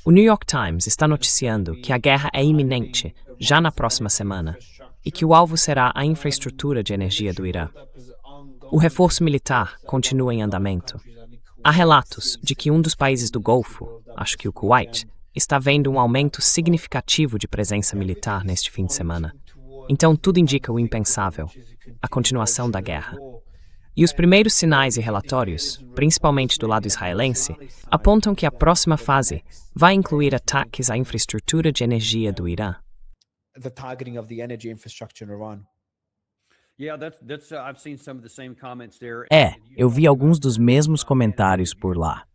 O New York Times está noticiando que a guerra é iminente, já na próxima semana, e que o alvo será a infraestrutura de energia do Irã. O reforço militar continua em andamento. Há relatos de que um dos países do Golfo, acho que o Kuwait, está vendo um aumento significativo de presença militar neste fim de semana. Então tudo indica o impensável, a continuação da guerra. E os primeiros sinais e relatórios, principalmente do lado israelense, apontam que a próxima fase vai incluir ataques à infraestrutura de energia do Irã. Eu vi alguns dos mesmos comentários por lá.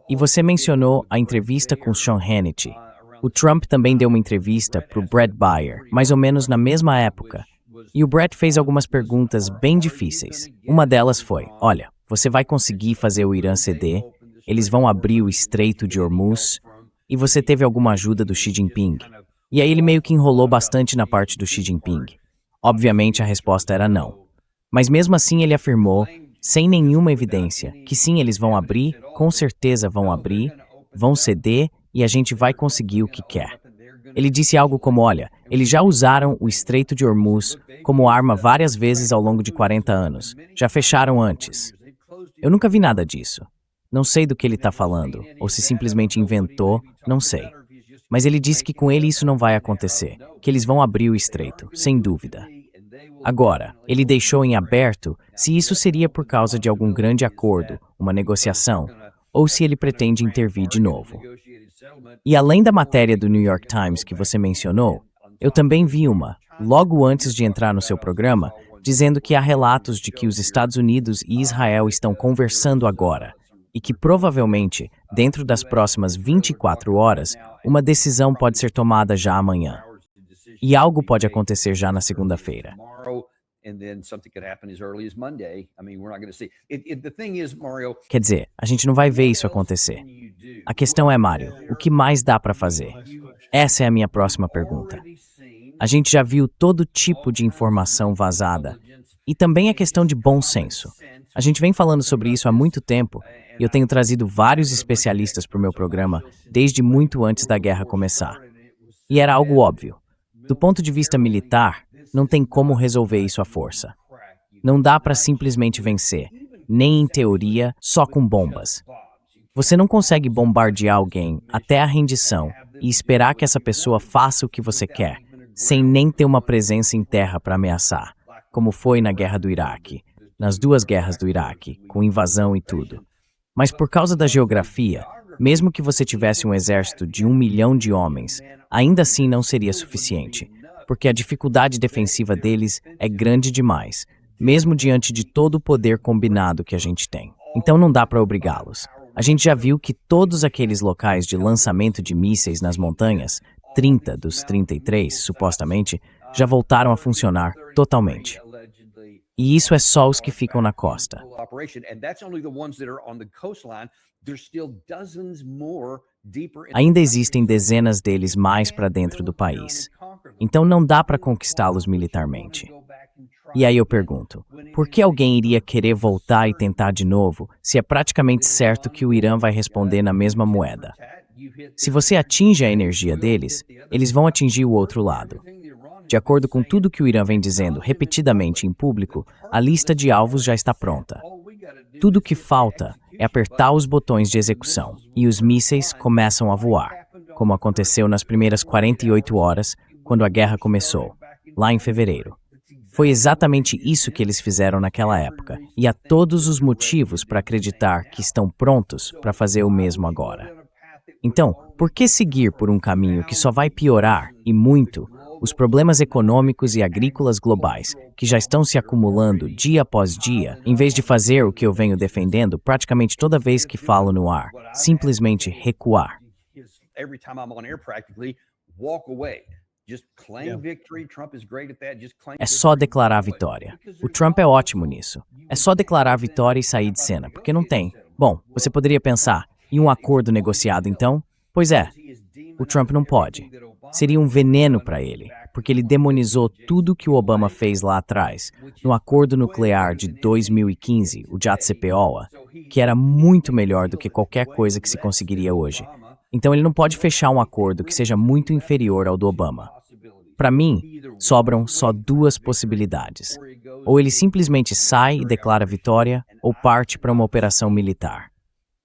E você mencionou a entrevista com Sean Hannity. O Trump também deu uma entrevista para o Bret Baier, mais ou menos na mesma época. E o Bret fez algumas perguntas bem difíceis. Uma delas foi, olha, você vai conseguir fazer o Irã ceder? Eles vão abrir o Estreito de Hormuz? E você teve alguma ajuda do Xi Jinping? E aí ele meio que enrolou bastante na parte do Xi Jinping. Obviamente a resposta era não. Mas mesmo assim ele afirmou, sem nenhuma evidência, que sim, eles vão abrir, com certeza vão abrir, vão ceder e a gente vai conseguir o que quer. Ele disse algo como, olha, eles já usaram o Estreito de Hormuz como arma várias vezes ao longo de 40 anos. Já fecharam antes. Eu nunca vi nada disso. Não sei do que ele está falando, ou se simplesmente inventou, não sei. Mas ele disse que com ele isso não vai acontecer, que eles vão abrir o estreito, sem dúvida. Agora, ele deixou em aberto se isso seria por causa de algum grande acordo, uma negociação, ou se ele pretende intervir de novo. E além da matéria do New York Times que você mencionou, eu também vi uma, logo antes de entrar no seu programa, dizendo que há relatos de que os Estados Unidos e Israel estão conversando agora, e que provavelmente, dentro das próximas 24 horas, uma decisão pode ser tomada já amanhã. E algo pode acontecer já na segunda-feira. Quer dizer, a gente não vai ver isso acontecer. A questão é, Mário, o que mais dá para fazer? Essa é a minha próxima pergunta. A gente já viu todo tipo de informação vazada e também a questão de bom senso. A gente vem falando sobre isso há muito tempo e eu tenho trazido vários especialistas para o meu programa desde muito antes da guerra começar. E era algo óbvio. Do ponto de vista militar, não tem como resolver isso à força. Não dá para simplesmente vencer, nem em teoria, só com bombas. Você não consegue bombardear alguém até a rendição e esperar que essa pessoa faça o que você quer, sem nem ter uma presença em terra para ameaçar, como foi na guerra do Iraque, nas duas guerras do Iraque, com invasão e tudo. Mas por causa da geografia, mesmo que você tivesse um exército de 1 milhão de homens, ainda assim não seria suficiente, porque a dificuldade defensiva deles é grande demais, mesmo diante de todo o poder combinado que a gente tem. Então não dá para obrigá-los. A gente já viu que todos aqueles locais de lançamento de mísseis nas montanhas, 30 dos 33, supostamente, já voltaram a funcionar totalmente. E isso é só os que ficam na costa. Ainda existem dezenas deles mais para dentro do país. Então não dá para conquistá-los militarmente. E aí eu pergunto, por que alguém iria querer voltar e tentar de novo, se é praticamente certo que o Irã vai responder na mesma moeda? Se você atinge a energia deles, eles vão atingir o outro lado. De acordo com tudo que o Irã vem dizendo repetidamente em público, a lista de alvos já está pronta. Tudo o que falta é apertar os botões de execução, e os mísseis começam a voar, como aconteceu nas primeiras 48 horas, quando a guerra começou, lá em fevereiro. Foi exatamente isso que eles fizeram naquela época, e há todos os motivos para acreditar que estão prontos para fazer o mesmo agora. Então, por que seguir por um caminho que só vai piorar, e muito, os problemas econômicos e agrícolas globais, que já estão se acumulando dia após dia, em vez de fazer o que eu venho defendendo praticamente toda vez que falo no ar, simplesmente recuar? É só declarar a vitória. O Trump é ótimo nisso. É só declarar a vitória e sair de cena, porque não tem. Bom, você poderia pensar, e um acordo negociado então? Pois é, o Trump não pode. Seria um veneno para ele. porque ele demonizou tudo que o Obama fez lá atrás, no acordo nuclear de 2015, o JCPOA, que era muito melhor do que qualquer coisa que se conseguiria hoje. Então ele não pode fechar um acordo que seja muito inferior ao do Obama. Para mim, sobram só duas possibilidades. Ou ele simplesmente sai e declara vitória, ou parte para uma operação militar.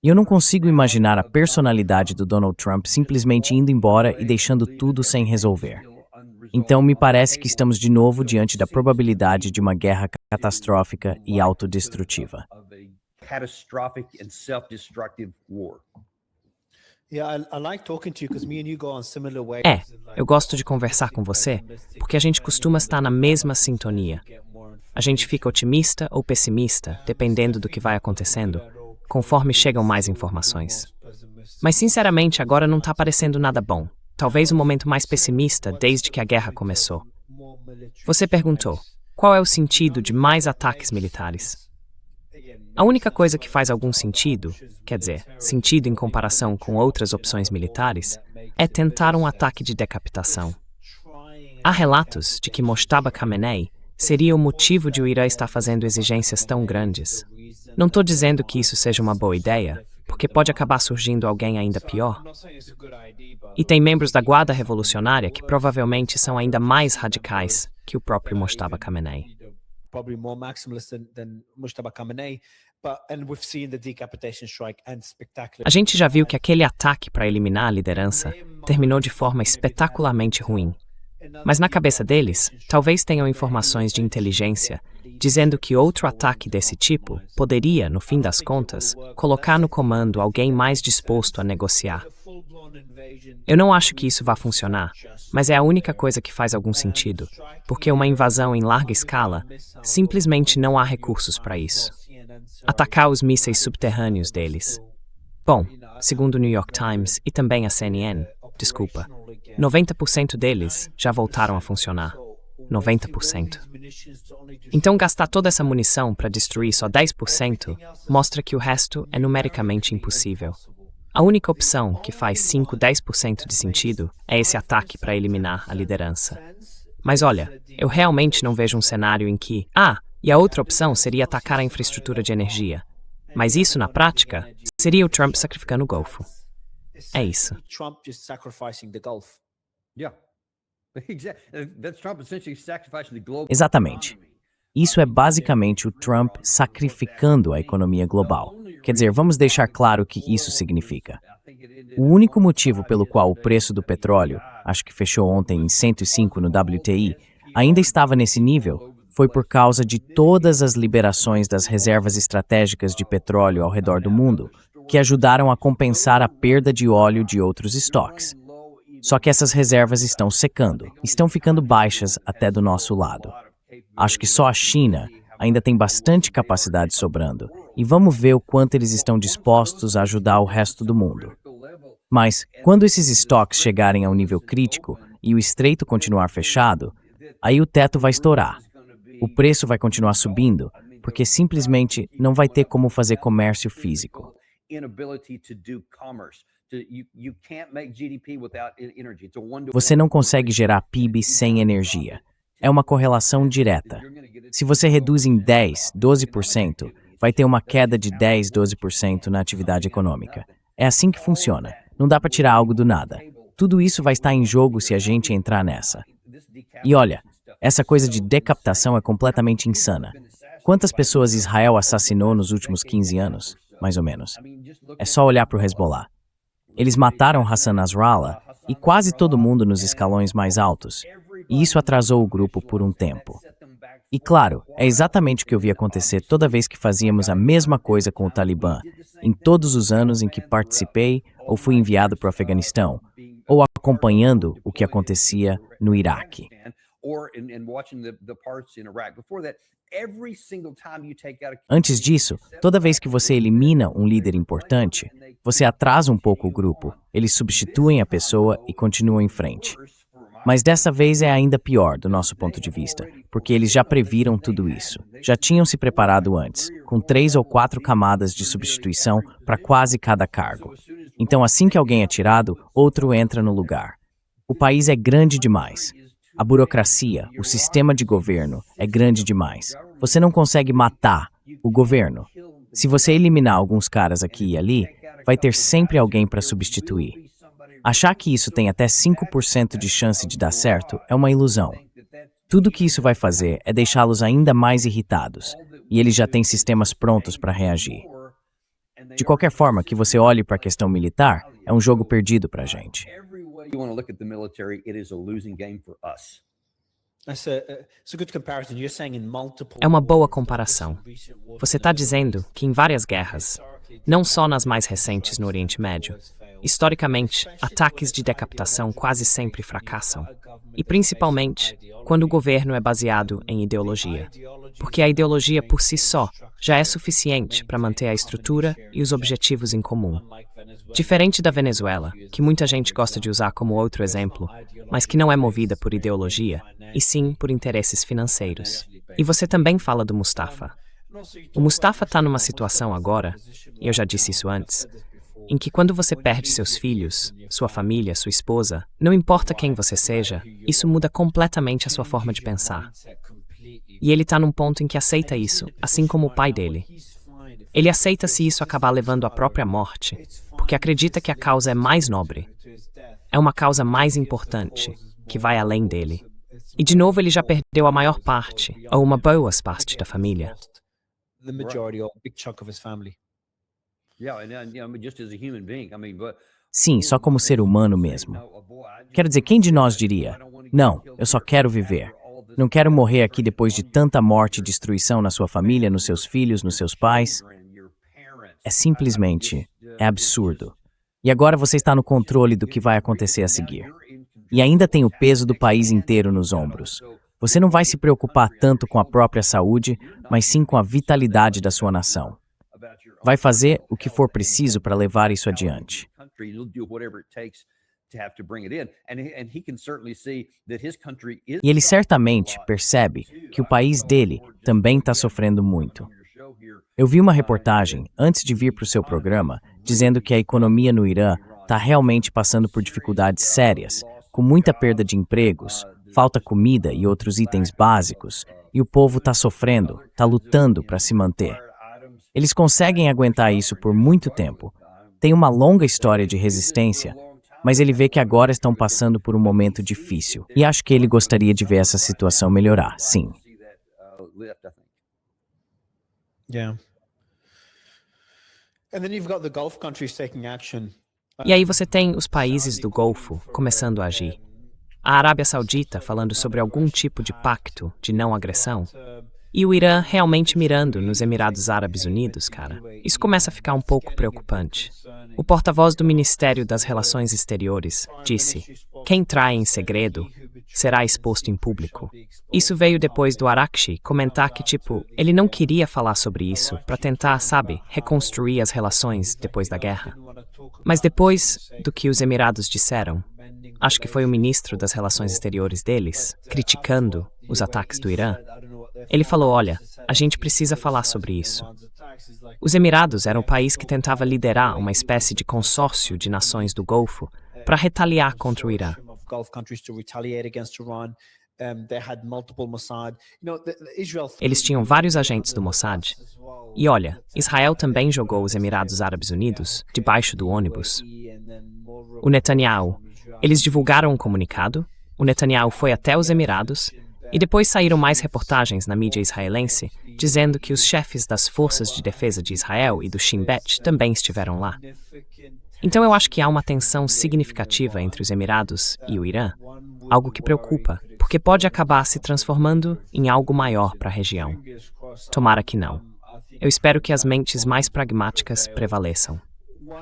E eu não consigo imaginar a personalidade do Donald Trump simplesmente indo embora e deixando tudo sem resolver. Então, me parece que estamos de novo diante da probabilidade de uma guerra catastrófica e autodestrutiva. Eu gosto de conversar com você porque a gente costuma estar na mesma sintonia. A gente fica otimista ou pessimista, dependendo do que vai acontecendo, conforme chegam mais informações. Mas, sinceramente, agora não está parecendo nada bom. Talvez o momento mais pessimista desde que a guerra começou. Você perguntou, qual é o sentido de mais ataques militares? A única coisa que faz algum sentido, quer dizer, sentido em comparação com outras opções militares, é tentar um ataque de decapitação. Há relatos de que Mojtaba Khamenei seria o motivo de o Irã estar fazendo exigências tão grandes. Não estou dizendo que isso seja uma boa ideia, porque pode acabar surgindo alguém ainda pior. E tem membros da Guarda Revolucionária que provavelmente são ainda mais radicais que o próprio Mojtaba Khamenei. A gente já viu que aquele ataque para eliminar a liderança terminou de forma espetacularmente ruim. Mas na cabeça deles, talvez tenham informações de inteligência dizendo que outro ataque desse tipo poderia, no fim das contas, colocar no comando alguém mais disposto a negociar. Eu não acho que isso vá funcionar, mas é a única coisa que faz algum sentido, porque uma invasão em larga escala, simplesmente não há recursos para isso. Atacar os mísseis subterrâneos deles. Bom, segundo o New York Times e também a CNN, 90% deles já voltaram a funcionar. 90%. Então gastar toda essa munição para destruir só 10% mostra que o resto é numericamente impossível. A única opção que faz 5-10% de sentido é esse ataque para eliminar a liderança. Mas olha, eu realmente não vejo um cenário em que, e a outra opção seria atacar a infraestrutura de energia. Mas isso, na prática, seria o Trump sacrificando o Golfo. É isso. Exatamente. Isso é basicamente o Trump sacrificando a economia global. Quer dizer, vamos deixar claro o que isso significa. O único motivo pelo qual o preço do petróleo, acho que fechou ontem em 105 no WTI, ainda estava nesse nível, foi por causa de todas as liberações das reservas estratégicas de petróleo ao redor do mundo, que ajudaram a compensar a perda de óleo de outros estoques. Só que essas reservas estão secando, estão ficando baixas até do nosso lado. Acho que só a China ainda tem bastante capacidade sobrando, e vamos ver o quanto eles estão dispostos a ajudar o resto do mundo. Mas, quando esses estoques chegarem a um nível crítico e o estreito continuar fechado, aí o teto vai estourar. O preço vai continuar subindo, porque simplesmente não vai ter como fazer comércio físico. Você não consegue gerar PIB sem energia. É uma correlação direta. Se você reduz em 10, 12%, vai ter uma queda de 10, 12% na atividade econômica. É assim que funciona. Não dá para tirar algo do nada. Tudo isso vai estar em jogo se a gente entrar nessa. E olha, essa coisa de decapitação é completamente insana. Quantas pessoas Israel assassinou nos últimos 15 anos? Mais ou menos. É só olhar para o Hezbollah. Eles mataram Hassan Nasrallah e quase todo mundo nos escalões mais altos. E isso atrasou o grupo por um tempo. E claro, é exatamente o que eu vi acontecer toda vez que fazíamos a mesma coisa com o Talibã, em todos os anos em que participei ou fui enviado para o Afeganistão, ou acompanhando o que acontecia no Iraque. Antes disso, toda vez que você elimina um líder importante, você atrasa um pouco o grupo, eles substituem a pessoa e continuam em frente. Mas dessa vez é ainda pior do nosso ponto de vista, porque eles já previram tudo isso. Já tinham se preparado antes, com 3 ou 4 camadas de substituição para quase cada cargo. Então, assim que alguém é tirado, outro entra no lugar. O país é grande demais. A burocracia, o sistema de governo, é grande demais. Você não consegue matar o governo. Se você eliminar alguns caras aqui e ali, vai ter sempre alguém para substituir. Achar que isso tem até 5% de chance de dar certo é uma ilusão. Tudo que isso vai fazer é deixá-los ainda mais irritados, e eles já têm sistemas prontos para reagir. De qualquer forma que você olhe para a questão militar, é um jogo perdido para a gente. É uma boa comparação. Você está dizendo que em várias guerras, não só nas mais recentes no Oriente Médio, historicamente, ataques de decapitação quase sempre fracassam. E principalmente quando o governo é baseado em ideologia. Porque a ideologia por si só já é suficiente para manter a estrutura e os objetivos em comum. Diferente da Venezuela, que muita gente gosta de usar como outro exemplo, mas que não é movida por ideologia, e sim por interesses financeiros. E você também fala do Mustafa. O Mustafa está numa situação agora, e eu já disse isso antes, em que quando você perde seus filhos, sua família, sua esposa, não importa quem você seja, isso muda completamente a sua forma de pensar. E ele está num ponto em que aceita isso, assim como o pai dele. Ele aceita se isso acabar levando à própria morte, porque acredita que a causa é mais nobre. É uma causa mais importante, que vai além dele. E de novo ele já perdeu a maior parte, ou uma boa parte da família. Sim, só como ser humano mesmo. Quero dizer, quem de nós diria, não, eu só quero viver. Não quero morrer aqui depois de tanta morte e destruição na sua família, nos seus filhos, nos seus pais. É simplesmente, é absurdo. E agora você está no controle do que vai acontecer a seguir. E ainda tem o peso do país inteiro nos ombros. Você não vai se preocupar tanto com a própria saúde, mas sim com a vitalidade da sua nação. Vai fazer o que for preciso para levar isso adiante. E ele certamente percebe que o país dele também está sofrendo muito. Eu vi uma reportagem, antes de vir para o seu programa, dizendo que a economia no Irã está realmente passando por dificuldades sérias, com muita perda de empregos, falta comida e outros itens básicos, e o povo está sofrendo, está lutando para se manter. Eles conseguem aguentar isso por muito tempo. Tem uma longa história de resistência, mas ele vê que agora estão passando por um momento difícil. E acho que ele gostaria de ver essa situação melhorar, sim. E aí você tem os países do Golfo começando a agir. A Arábia Saudita falando sobre algum tipo de pacto de não agressão. E o Irã realmente mirando nos Emirados Árabes Unidos, cara. Isso começa a ficar um pouco preocupante. O porta-voz do Ministério das Relações Exteriores disse: quem trai em segredo será exposto em público. Isso veio depois do Araghchi comentar que, ele não queria falar sobre isso para tentar, reconstruir as relações depois da guerra. Mas depois do que os Emirados disseram, acho que foi o ministro das Relações Exteriores deles, criticando os ataques do Irã, ele falou, olha, a gente precisa falar sobre isso. Os Emirados eram o país que tentava liderar uma espécie de consórcio de nações do Golfo para retaliar contra o Irã. Eles tinham vários agentes do Mossad. E olha, Israel também jogou os Emirados Árabes Unidos debaixo do ônibus. O Netanyahu, eles divulgaram um comunicado, o Netanyahu foi até os Emirados, e depois saíram mais reportagens na mídia israelense dizendo que os chefes das Forças de Defesa de Israel e do Shin Bet também estiveram lá. Então eu acho que há uma tensão significativa entre os Emirados e o Irã, algo que preocupa, porque pode acabar se transformando em algo maior para a região. Tomara que não. Eu espero que as mentes mais pragmáticas prevaleçam.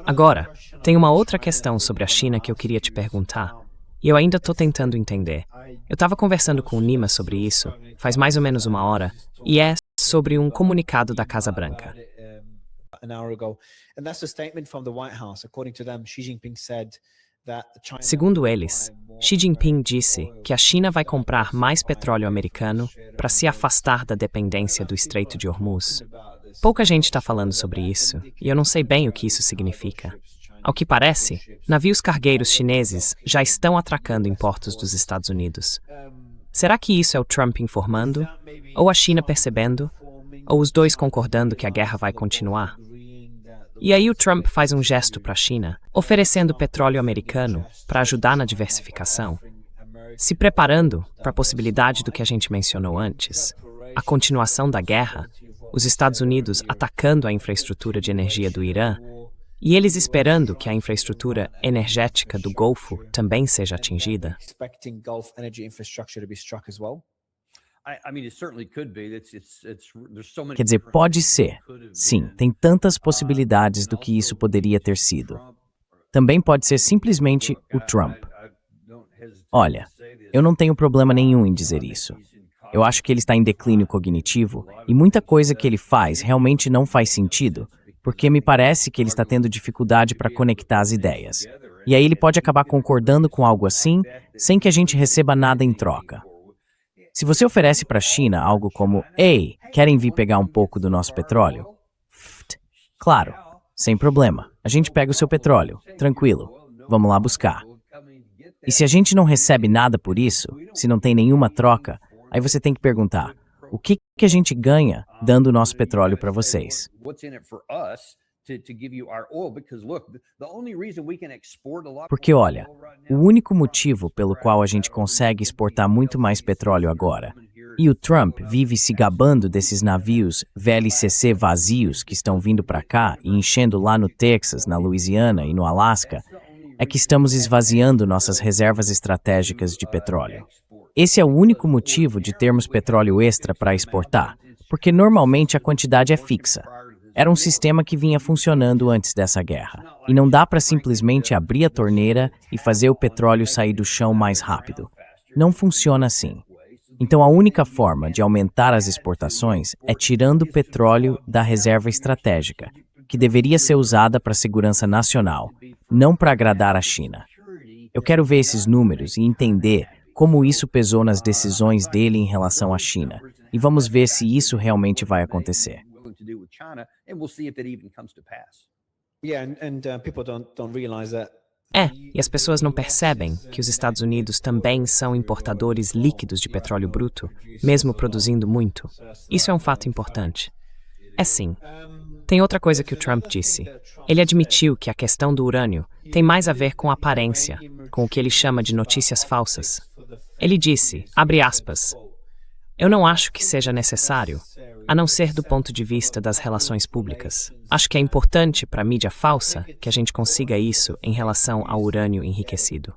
Agora, tem uma outra questão sobre a China que eu queria te perguntar, e eu ainda estou tentando entender. Eu estava conversando com o Nima sobre isso, faz mais ou menos uma hora, e é sobre um comunicado da Casa Branca. Segundo eles, Xi Jinping disse que a China vai comprar mais petróleo americano para se afastar da dependência do Estreito de Hormuz. Pouca gente está falando sobre isso, e eu não sei bem o que isso significa. Ao que parece, navios cargueiros chineses já estão atracando em portos dos Estados Unidos. Será que isso é o Trump informando? Ou a China percebendo? Ou os dois concordando que a guerra vai continuar? E aí o Trump faz um gesto para a China, oferecendo petróleo americano para ajudar na diversificação, se preparando para a possibilidade do que a gente mencionou antes, a continuação da guerra, os Estados Unidos atacando a infraestrutura de energia do Irã, e eles esperando que a infraestrutura energética do Golfo também seja atingida. Quer dizer, pode ser. Sim, tem tantas possibilidades do que isso poderia ter sido. Também pode ser simplesmente o Trump. Olha, eu não tenho problema nenhum em dizer isso. Eu acho que ele está em declínio cognitivo e muita coisa que ele faz realmente não faz sentido, porque me parece que ele está tendo dificuldade para conectar as ideias. E aí ele pode acabar concordando com algo assim, sem que a gente receba nada em troca. Se você oferece para a China algo como, ei, querem vir pegar um pouco do nosso petróleo? Claro, sem problema. A gente pega o seu petróleo, tranquilo. Vamos lá buscar. E se a gente não recebe nada por isso, se não tem nenhuma troca, aí você tem que perguntar, o que a gente ganha dando o nosso petróleo para vocês? Porque olha, o único motivo pelo qual a gente consegue exportar muito mais petróleo agora, e o Trump vive se gabando desses navios VLCC vazios que estão vindo para cá e enchendo lá no Texas, na Louisiana e no Alasca, é que estamos esvaziando nossas reservas estratégicas de petróleo. Esse é o único motivo de termos petróleo extra para exportar, porque normalmente a quantidade é fixa. Era um sistema que vinha funcionando antes dessa guerra, e não dá para simplesmente abrir a torneira e fazer o petróleo sair do chão mais rápido. Não funciona assim. Então a única forma de aumentar as exportações é tirando o petróleo da reserva estratégica, que deveria ser usada para a segurança nacional, não para agradar a China. Eu quero ver esses números e entender como isso pesou nas decisões dele em relação à China. E vamos ver se isso realmente vai acontecer. E as pessoas não percebem que os Estados Unidos também são importadores líquidos de petróleo bruto, mesmo produzindo muito. Isso é um fato importante. Sim. Tem outra coisa que o Trump disse. Ele admitiu que a questão do urânio tem mais a ver com aparência, com o que ele chama de notícias falsas. Ele disse, abre aspas, eu não acho que seja necessário, a não ser do ponto de vista das relações públicas. Acho que é importante para a mídia falsa que a gente consiga isso em relação ao urânio enriquecido.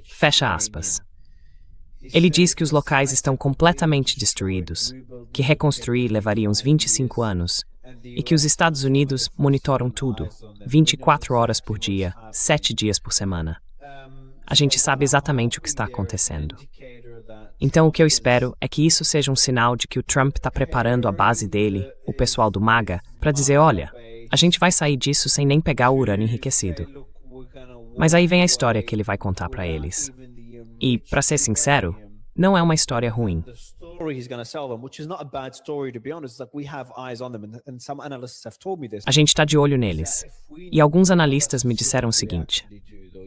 Fecha aspas. Ele diz que os locais estão completamente destruídos, que reconstruir levaria uns 25 anos, e que os Estados Unidos monitoram tudo, 24 horas por dia, 7 dias por semana. A gente sabe exatamente o que está acontecendo. Então o que eu espero é que isso seja um sinal de que o Trump está preparando a base dele, o pessoal do MAGA, para dizer, olha, a gente vai sair disso sem nem pegar o urânio enriquecido. Mas aí vem a história que ele vai contar para eles. E, para ser sincero, não é uma história ruim. A gente está de olho neles. E alguns analistas me disseram o seguinte.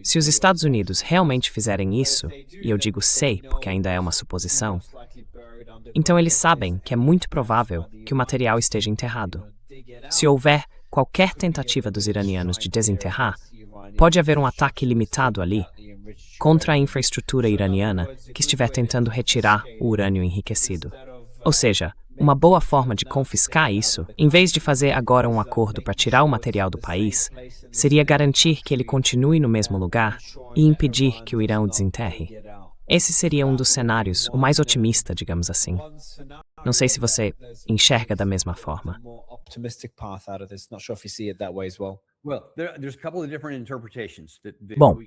Se os Estados Unidos realmente fizerem isso, e eu digo sei porque ainda é uma suposição, então eles sabem que é muito provável que o material esteja enterrado. Se houver qualquer tentativa dos iranianos de desenterrar, pode haver um ataque limitado ali contra a infraestrutura iraniana que estiver tentando retirar o urânio enriquecido. Ou seja, uma boa forma de confiscar isso, em vez de fazer agora um acordo para tirar o material do país, seria garantir que ele continue no mesmo lugar e impedir que o Irã o desenterre. Esse seria um dos cenários, o mais otimista, digamos assim. Não sei se você enxerga da mesma forma. Bom,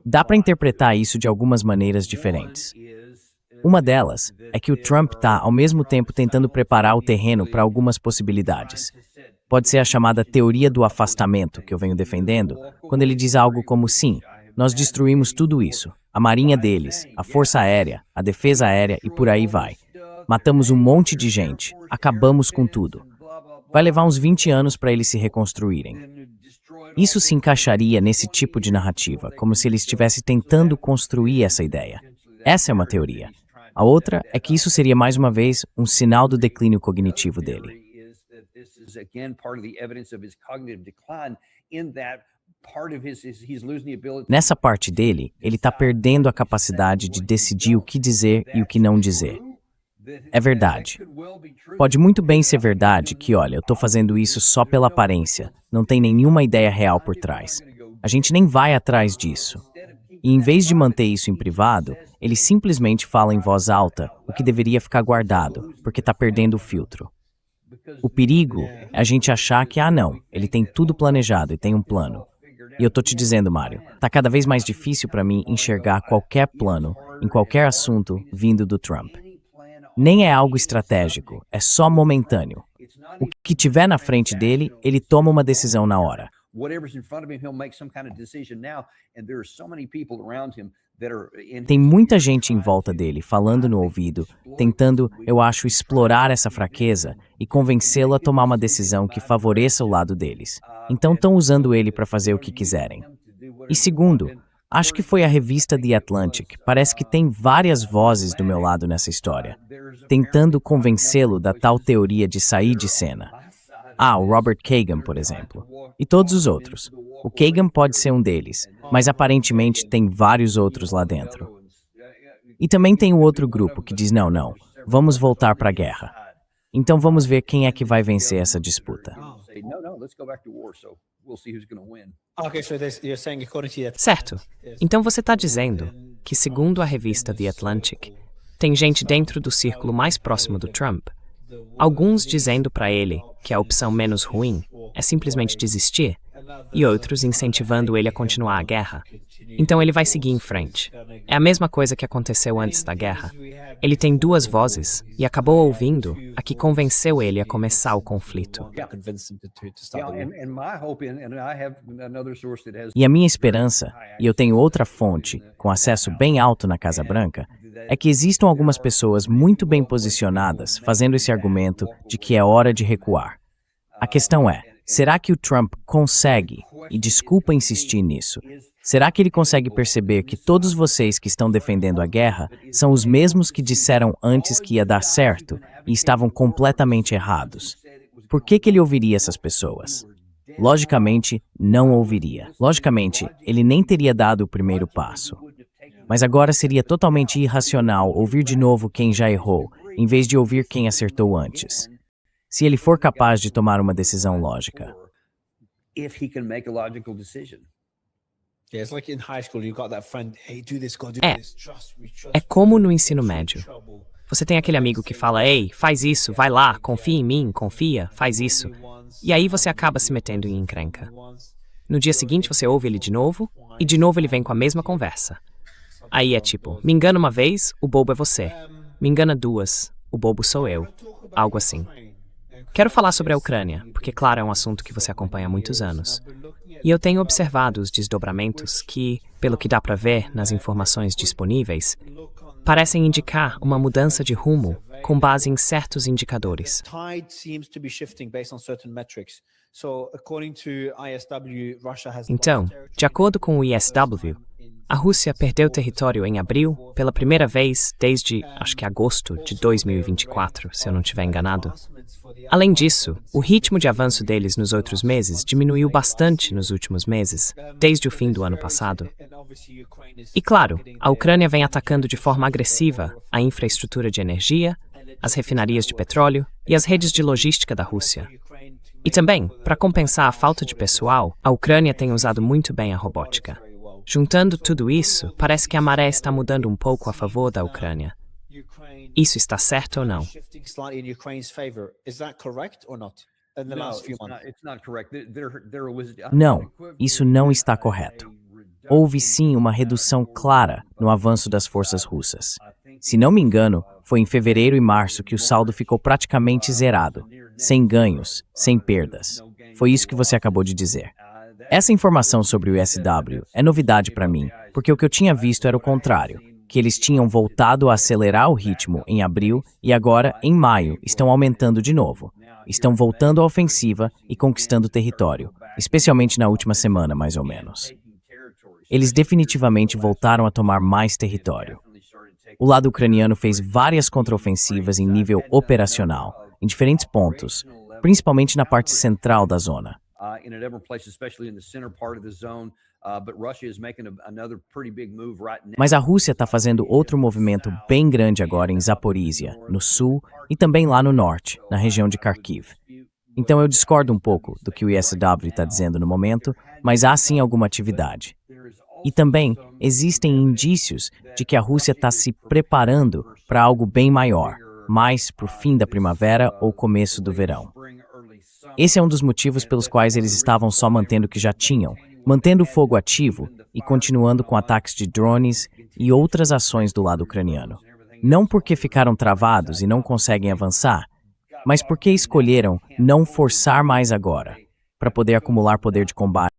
dá para interpretar isso de algumas maneiras diferentes. Uma delas é que o Trump está, ao mesmo tempo, tentando preparar o terreno para algumas possibilidades. Pode ser a chamada teoria do afastamento, que eu venho defendendo, quando ele diz algo como, sim, nós destruímos tudo isso, a marinha deles, a força aérea, a defesa aérea e por aí vai. Matamos um monte de gente, acabamos com tudo. Vai levar uns 20 anos para eles se reconstruírem. Isso se encaixaria nesse tipo de narrativa, como se ele estivesse tentando construir essa ideia. Essa é uma teoria. A outra é que isso seria mais uma vez um sinal do declínio cognitivo dele. Nessa parte dele, ele está perdendo a capacidade de decidir o que dizer e o que não dizer. É verdade. Pode muito bem ser verdade que, olha, eu estou fazendo isso só pela aparência, não tem nenhuma ideia real por trás. A gente nem vai atrás disso. E em vez de manter isso em privado, ele simplesmente fala em voz alta o que deveria ficar guardado, porque está perdendo o filtro. O perigo é a gente achar que, não, ele tem tudo planejado e tem um plano. E eu tô te dizendo, Mário, tá cada vez mais difícil para mim enxergar qualquer plano, em qualquer assunto, vindo do Trump. Nem é algo estratégico, é só momentâneo. O que tiver na frente dele, ele toma uma decisão na hora. Tem muita gente em volta dele, falando no ouvido, tentando, eu acho, explorar essa fraqueza e convencê-lo a tomar uma decisão que favoreça o lado deles. Então estão usando ele para fazer o que quiserem. E segundo, acho que foi a revista The Atlantic, parece que tem várias vozes do meu lado nessa história, tentando convencê-lo da tal teoria de sair de cena. O Robert Kagan, por exemplo. E todos os outros. O Kagan pode ser um deles, mas aparentemente tem vários outros lá dentro. E também tem o outro grupo que diz não, vamos voltar para a guerra. Então vamos ver quem é que vai vencer essa disputa. Certo. Então você está dizendo que, segundo a revista The Atlantic, tem gente dentro do círculo mais próximo do Trump, alguns dizendo para ele que a opção menos ruim é simplesmente desistir, e outros incentivando ele a continuar a guerra. Então ele vai seguir em frente. É a mesma coisa que aconteceu antes da guerra. Ele tem duas vozes e acabou ouvindo a que convenceu ele a começar o conflito. E a minha esperança, e eu tenho outra fonte com acesso bem alto na Casa Branca, é que existam algumas pessoas muito bem posicionadas fazendo esse argumento de que é hora de recuar. A questão é, será que o Trump consegue, e desculpa insistir nisso, será que ele consegue perceber que todos vocês que estão defendendo a guerra são os mesmos que disseram antes que ia dar certo e estavam completamente errados? Por que ele ouviria essas pessoas? Logicamente, não ouviria. Logicamente, ele nem teria dado o primeiro passo. Mas agora seria totalmente irracional ouvir de novo quem já errou, em vez de ouvir quem acertou antes. Se ele for capaz de tomar uma decisão lógica. É como no ensino médio. Você tem aquele amigo que fala, ei, faz isso, vai lá, confia em mim, confia, faz isso. E aí você acaba se metendo em encrenca. No dia seguinte você ouve ele de novo, e de novo ele vem com a mesma conversa. Aí é tipo, me engana uma vez, o bobo é você. Me engana duas, o bobo sou eu. Algo assim. Quero falar sobre a Ucrânia, porque, claro, é um assunto que você acompanha há muitos anos. E eu tenho observado os desdobramentos que, pelo que dá para ver nas informações disponíveis, parecem indicar uma mudança de rumo com base em certos indicadores. Então, de acordo com o ISW, a Rússia perdeu território em abril pela primeira vez desde, acho que agosto de 2024, se eu não estiver enganado. Além disso, o ritmo de avanço deles nos outros meses diminuiu bastante nos últimos meses, desde o fim do ano passado. E claro, a Ucrânia vem atacando de forma agressiva a infraestrutura de energia, as refinarias de petróleo e as redes de logística da Rússia. E também, para compensar a falta de pessoal, a Ucrânia tem usado muito bem a robótica. Juntando tudo isso, parece que a maré está mudando um pouco a favor da Ucrânia. Isso está certo ou não? Não, isso não está correto. Houve sim uma redução clara no avanço das forças russas. Se não me engano, foi em fevereiro e março que o saldo ficou praticamente zerado, sem ganhos, sem perdas. Foi isso que você acabou de dizer. Essa informação sobre o ISW é novidade para mim, porque o que eu tinha visto era o contrário, que eles tinham voltado a acelerar o ritmo em abril e agora, em maio, estão aumentando de novo. Estão voltando à ofensiva e conquistando território, especialmente na última semana, mais ou menos. Eles definitivamente voltaram a tomar mais território. O lado ucraniano fez várias contraofensivas em nível operacional, em diferentes pontos, principalmente na parte central da zona. Mas a Rússia está fazendo outro movimento bem grande agora em Zaporizhia, no sul, e também lá no norte, na região de Kharkiv. Então eu discordo um pouco do que o ISW está dizendo no momento, mas há sim alguma atividade. E também existem indícios de que a Rússia está se preparando para algo bem maior, mais para o fim da primavera ou começo do verão. Esse é um dos motivos pelos quais eles estavam só mantendo o que já tinham, mantendo o fogo ativo e continuando com ataques de drones e outras ações do lado ucraniano. Não porque ficaram travados e não conseguem avançar, mas porque escolheram não forçar mais agora, para poder acumular poder de combate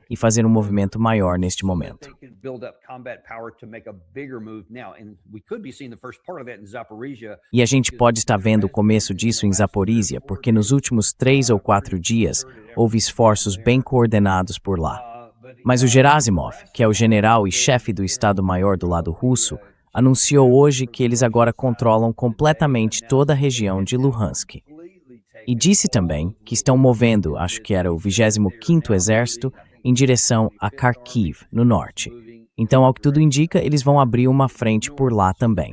e fazer um movimento maior neste momento. E a gente pode estar vendo o começo disso em Zaporizhia, porque nos últimos 3 ou 4 dias houve esforços bem coordenados por lá. Mas o Gerasimov, que é o general e chefe do Estado-Maior do lado russo, anunciou hoje que eles agora controlam completamente toda a região de Luhansk. E disse também que estão movendo, acho que era o 25º Exército, em direção a Kharkiv, no norte. Então, ao que tudo indica, eles vão abrir uma frente por lá também.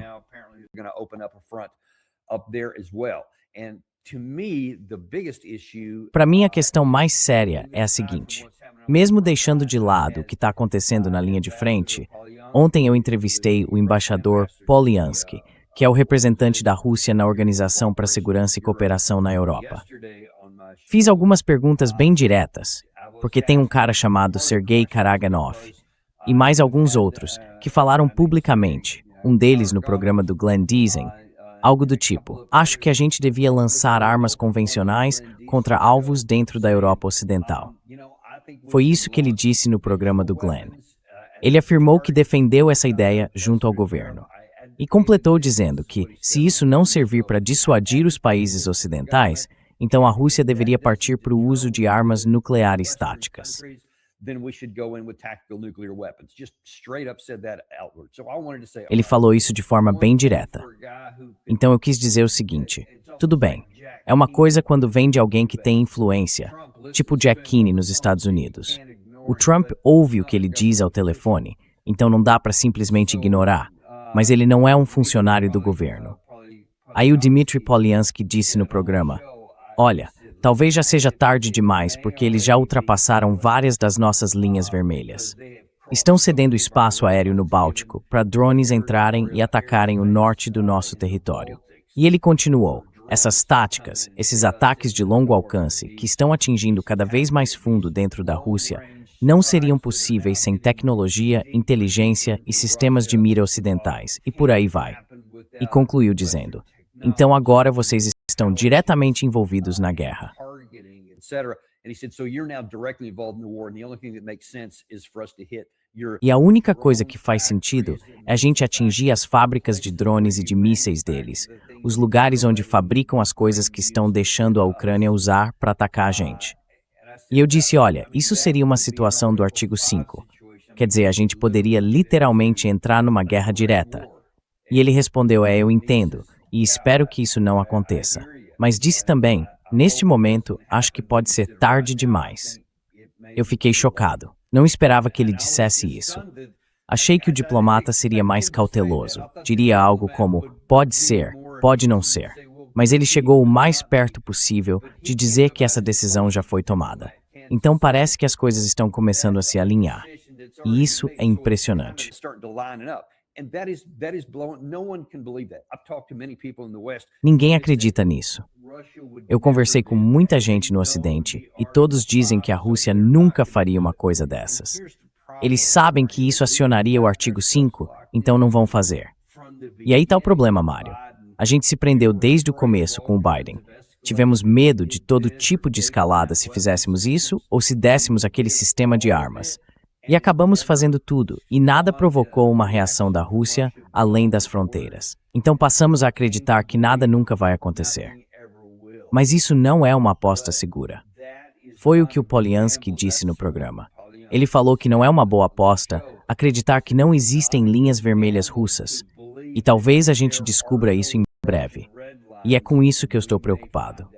Para mim, a questão mais séria é a seguinte. Mesmo deixando de lado o que está acontecendo na linha de frente, ontem eu entrevistei o embaixador Polyansky, que é o representante da Rússia na Organização para a Segurança e Cooperação na Europa. Fiz algumas perguntas bem diretas, porque tem um cara chamado Sergei Karaganov e mais alguns outros que falaram publicamente, um deles no programa do Glenn Deason, algo do tipo: acho que a gente devia lançar armas convencionais contra alvos dentro da Europa Ocidental. Foi isso que ele disse no programa do Glenn. Ele afirmou que defendeu essa ideia junto ao governo. E completou dizendo que, se isso não servir para dissuadir os países ocidentais, então a Rússia deveria partir para o uso de armas nucleares táticas. Ele falou isso de forma bem direta. Então eu quis dizer o seguinte: tudo bem, é uma coisa quando vem de alguém que tem influência, tipo Jack Kenney nos Estados Unidos. O Trump ouve o que ele diz ao telefone, então não dá para simplesmente ignorar. Mas ele não é um funcionário do governo. Aí o Dmitry Polyansky disse no programa: olha, talvez já seja tarde demais porque eles já ultrapassaram várias das nossas linhas vermelhas. Estão cedendo espaço aéreo no Báltico para drones entrarem e atacarem o norte do nosso território. E ele continuou: essas táticas, esses ataques de longo alcance que estão atingindo cada vez mais fundo dentro da Rússia, não seriam possíveis sem tecnologia, inteligência e sistemas de mira ocidentais, e por aí vai. E concluiu dizendo: então agora vocês estão diretamente envolvidos na guerra. E a única coisa que faz sentido é a gente atingir as fábricas de drones e de mísseis deles, os lugares onde fabricam as coisas que estão deixando a Ucrânia usar para atacar a gente. E eu disse: olha, isso seria uma situação do artigo 5. Quer dizer, a gente poderia literalmente entrar numa guerra direta. E ele respondeu: eu entendo, e espero que isso não aconteça. Mas disse também: neste momento, acho que pode ser tarde demais. Eu fiquei chocado. Não esperava que ele dissesse isso. Achei que o diplomata seria mais cauteloso. Diria algo como: pode ser, pode não ser. Mas ele chegou o mais perto possível de dizer que essa decisão já foi tomada. Então parece que as coisas estão começando a se alinhar. E isso é impressionante. Ninguém acredita nisso. Eu conversei com muita gente no Ocidente e todos dizem que a Rússia nunca faria uma coisa dessas. Eles sabem que isso acionaria o artigo 5, então não vão fazer. E aí está o problema, Mário. A gente se prendeu desde o começo com o Biden. Tivemos medo de todo tipo de escalada se fizéssemos isso ou se dessemos aquele sistema de armas. E acabamos fazendo tudo, e nada provocou uma reação da Rússia além das fronteiras. Então passamos a acreditar que nada nunca vai acontecer. Mas isso não é uma aposta segura. Foi o que o Polyansky disse no programa. Ele falou que não é uma boa aposta acreditar que não existem linhas vermelhas russas. E talvez a gente descubra isso em breve. E é com isso que eu estou preocupado.